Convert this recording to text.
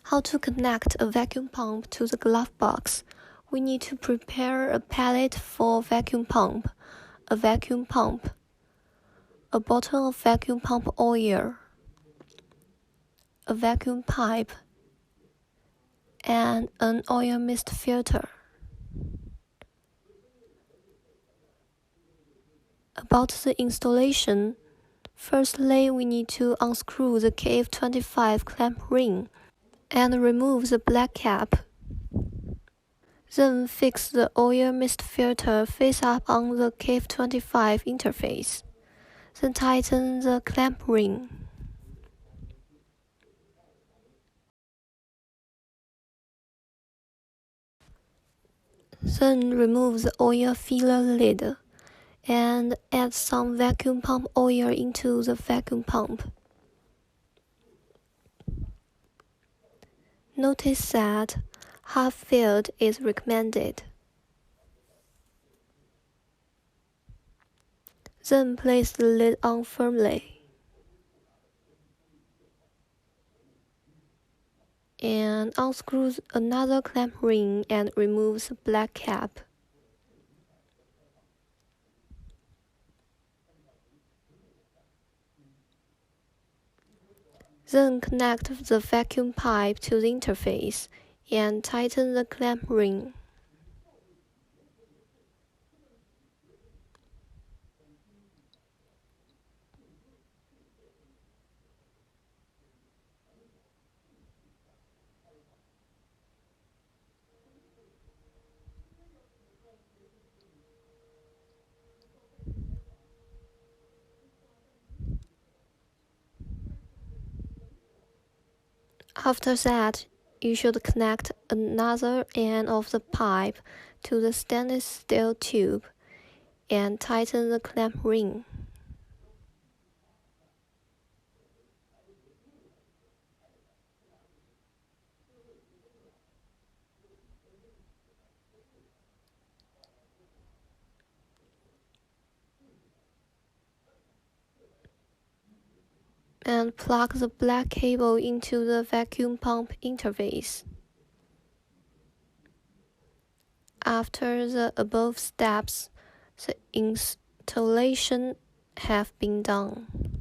How to connect a vacuum pump to the glove box. We need to prepare a pallet for vacuum pump, a vacuum pump, a bottle of vacuum pump oil, a vacuum pipe, and an oil mist filter. About the installation, firstly we need to unscrew the KF25 clamp ring and remove the black cap. Then fix the oil mist filter face up on the KF25 interface. Then tighten the clamp ring. Then remove the oil filler lid and add some vacuum pump oil into the vacuum pump. Notice that half filled is recommended. Then place the lid on firmly. And unscrew another clamp ring and remove the black cap. Then connect the vacuum pipe to the interface and tighten the clamp ring. After that, you should connect another end of the pipe to the stainless steel tube and tighten the clamp ring. And plug the black cable into the vacuum pump interface. After the above steps, the installation have been done.